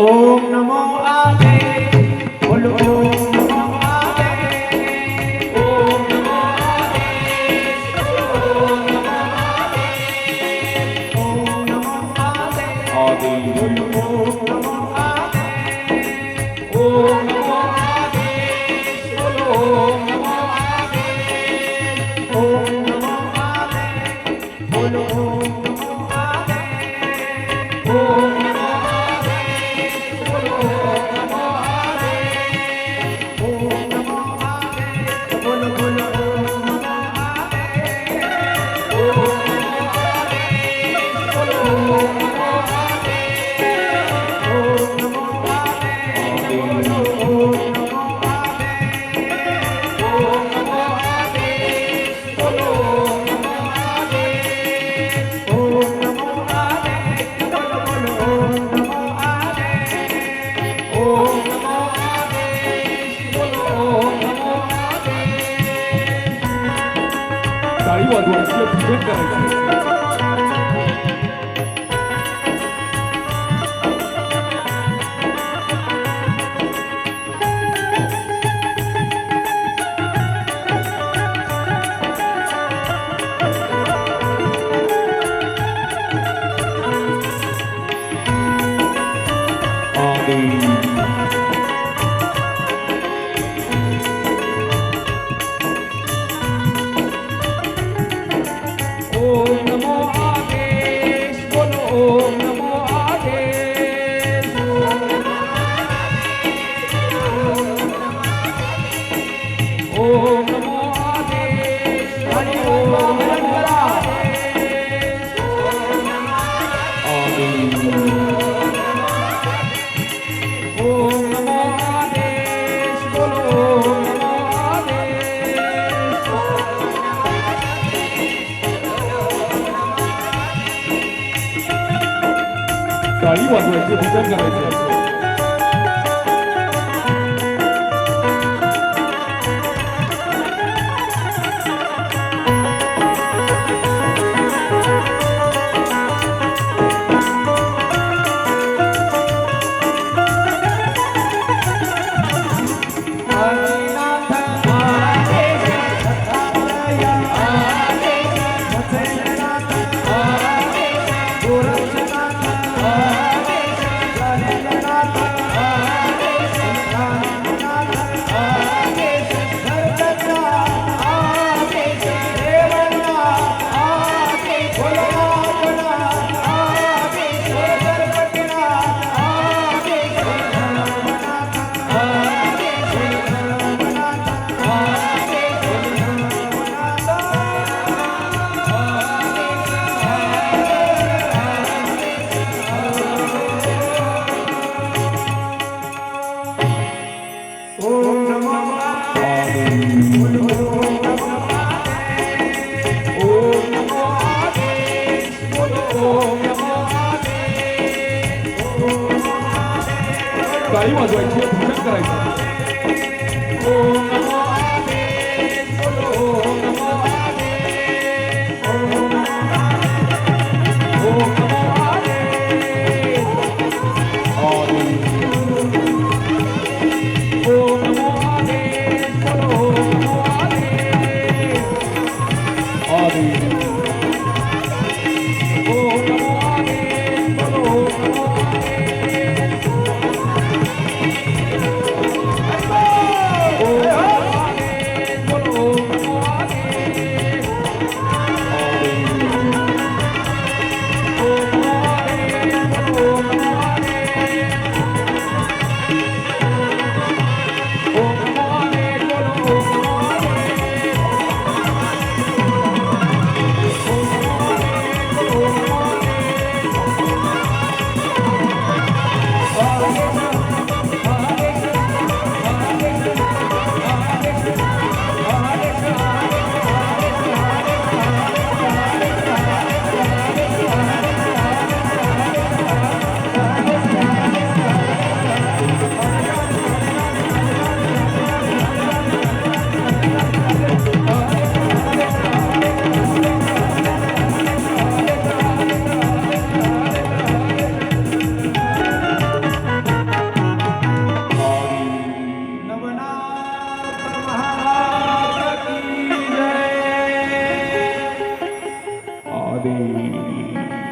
ओम नमो आदे बोलो ओम नमो आदे ओम नमो आदे ओम नमो आदे ओम नमो आदे आदे बोलो ओम नमो आदे ओम नमो आदे बोलो ओम नमो आदे ओम नमो आदे बोलो ओम नमो आदे ओम ताळी वाजवायची पूजन करायचं ताळी वाजवायची पूजन करायचं ताळी वाजवायची पूजन करायचं ओम नमो आदे बोलो ओम नमो आदे ओम नमो आदे ओम नमो आदे बोलो ओम नमो आदे आदे ओम नमो आदे बोलो ओम नमो आदे મહાદેવ